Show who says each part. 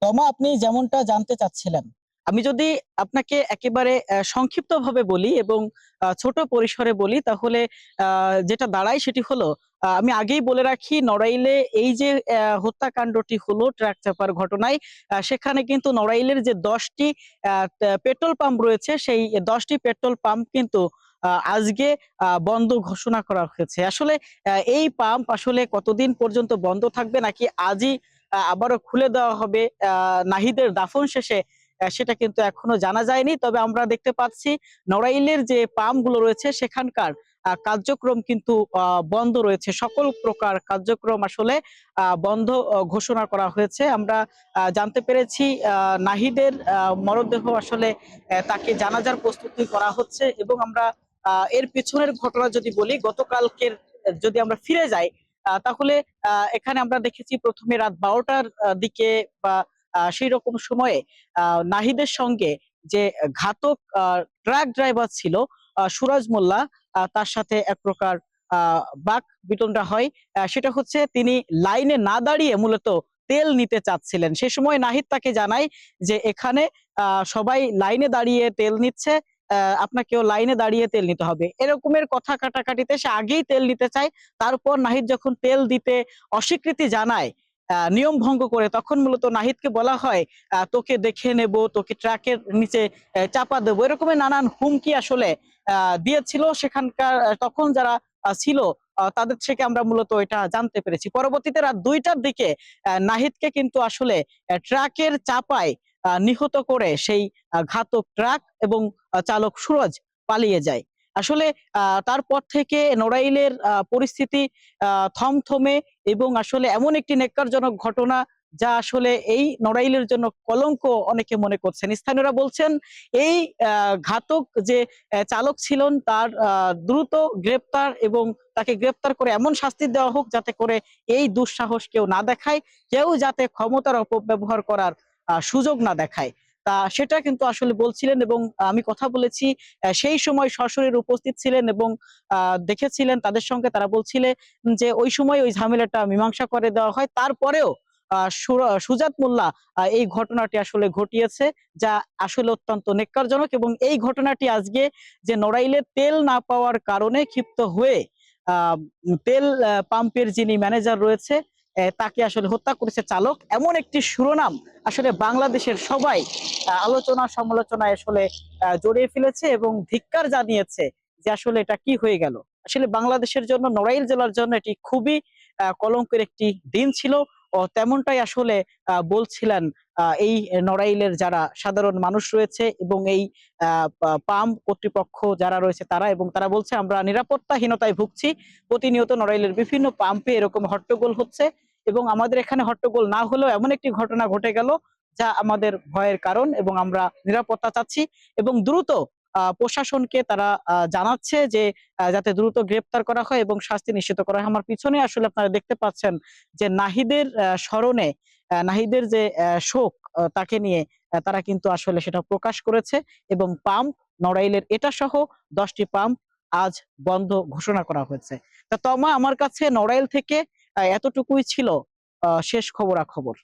Speaker 1: তমা আপনি যেমনটা জানতে চাচ্ছিলেন, আমি যদি আপনাকে একেবারে সংক্ষিপ্তভাবে বলি এবং ছোট পরিসরে বলি তাহলে যেটা দাঁড়ায় সেটি হলো আমি আগেই বলে রাখি নড়াইলে এই যে হত্যাকাণ্ডটি হলো ট্রাক চাপার ঘটনায় সেখানে কিন্তু নড়াইলের যে ১০ টি পেট্রোল পাম্প রয়েছে সেই ১০ টি পেট্রোল পাম্প কিন্তু আজকে বন্ধ ঘোষণা করা হয়েছে। আসলে এই পাম্প আসলে কতদিন পর্যন্ত বন্ধ থাকবে নাকি আজই আবারও খুলে দেওয়া হবে নাহিদের দাফন শেষে সেটা কিন্তু এখনো জানা যায়নি। তবে আমরা দেখতে পাচ্ছি নড়াইলের যে পাম্প গুলো রয়েছে সেখানকার কার্যক্রম কিন্তু বন্ধ রয়েছে। সকল প্রকার কার্যক্রম আসলে বন্ধ ঘোষণা করা হয়েছে। আমরা জানতে পেরেছি নাহিদের মরদেহ আসলে তাকে জানাজার প্রস্তুতি করা হচ্ছে এবং আমরা এর পেছনের ঘটনা যদি বলি গতকালকের যদি আমরা ফিরে যাই তাহলে এখানে আমরা দেখেছি প্রথমে রাত ১২টার দিকে বা সেই রকম সময়ে নাহিদের সঙ্গে যে ঘাতক ট্রাক ড্রাইভার ছিল সুরাজ মোল্লা তার সাথে এক প্রকার বাক বিতণ্ডা হয়। সেটা হচ্ছে তিনি লাইনে না দাঁড়িয়ে মূলত তেল নিতে চাচ্ছিলেন। সে সময় নাহিদ তাকে জানায় যে এখানে সবাই লাইনে দাঁড়িয়ে তেল নিচ্ছে, আপনাকেও লাইনে দাঁড়িয়ে তেল নিতে হবে। এরকমের কথা কাটাকাটিতে সে আগেই তেল নিতে চায়। তারপর নাহিদ যখন তেল দিতে অস্বীকৃতি জানায় নিয়ম ভঙ্গ করে, তখন মূলত নাহিদকে বলা হয় তোকে দেখে নেব, তোকে ট্রাকের নিচে চাপা দেবো, এরকমের নানান হুমকি আসলে দিয়েছিল সেখানকার তখন যারা ছিল তাদের থেকে আমরা মূলত এটা জানতে পেরেছি। পরবর্তীতে রাত ২টার দিকে নাহিদকে কিন্তু আসলে ট্রাকের চাপায় নিহত করে সেই ঘাতক ট্রাক এবং চালক সুরজ পালিয়ে যায়। আসলে তারপর থেকে নড়াইলের পরিস্থিতি থমথমে এবং আসলে এমন একটি নেক্কারজনক ঘটনা যা আসলে এই নড়াইলের জন্য কলঙ্ক অনেকে মনে করছেন। স্থানীয়রা বলছেন এই ঘাতক যে চালক ছিলেন তার দ্রুত গ্রেপ্তার এবং তাকে গ্রেপ্তার করে এমন শাস্তি দেওয়া হোক যাতে করে এই দুঃসাহস কেউ না দেখায়, কেউ যাতে ক্ষমতার অপব্যবহার করার সুযোগ না দেখায়। তা সেটা কিন্তু আসলে বলছিলেন এবং আমি কথা বলেছি সেই সময় সশরীরে উপস্থিত ছিলেন এবং দেখেছিলেন তাদের সঙ্গে। তারা বলছিলেন যে ওই সময় ওই ঝামেলাটা মীমাংসা করে দেওয়া হয়। তারপরেও সুজাত মোল্লা এই ঘটনাটি আসলে ঘটিয়েছে, যা আসলে অত্যন্ত নেক্কারজনক এবং এই ঘটনাটি আজকে যে নড়াইলে তেল না পাওয়ার কারণে ক্ষিপ্ত হয়ে তেল পাম্পের যিনি ম্যানেজার রয়েছে তাকে আসলে হত্যা করেছে চালক, এমন একটি শিরোনাম আসলে বাংলাদেশের সবাই আলোচনা সমালোচনায় আসলে জড়িয়ে ফেলেছে এবং ধিক্কার জানিয়েছে যে আসলে এটা কি হয়ে গেল। আসলে বাংলাদেশের জন্য, নড়াইল জেলার জন্য এটি খুবই কলঙ্কের একটি দিন ছিল ও তেমনটাই আসলে বলছিলেন এই নড়াইলের যারা সাধারণ মানুষ রয়েছে এবং এই পাম্প কর্তৃপক্ষ যারা রয়েছে তারা, এবং তারা বলছে আমরা নিরাপত্তাহীনতায় ভুগছি। প্রতিনিয়ত নড়াইলের বিভিন্ন পাম্পে এরকম হট্টগোল হচ্ছে এবং আমাদের এখানে হট্টগোল না হলেও এমন একটি ঘটনা ঘটে গেল যা আমাদের ভয়ের কারণ এবং আমরা নিরাপত্তা চাচ্ছি এবং দ্রুত প্রশাসনকে তারা জানাচ্ছে যে যাতে দ্রুত গ্রেপ্তার করা হয় এবং শাস্তি নিশ্চিত করা হয়। আমার পিছনে আসলে আপনারা দেখতে পাচ্ছেন যে নাহিদের স্মরণে নাহিদের যে শোক তাকে নিয়ে তারা কিন্তু আসলে সেটা প্রকাশ করেছে এবং পাম্প নড়াইলের এটা সহ ১০টি পাম্প আজ বন্ধ ঘোষণা করা হয়েছে। তা তমা, আমার কাছে নড়াইল থেকে এতটুকুই ছিল শেষ খবরাখবর।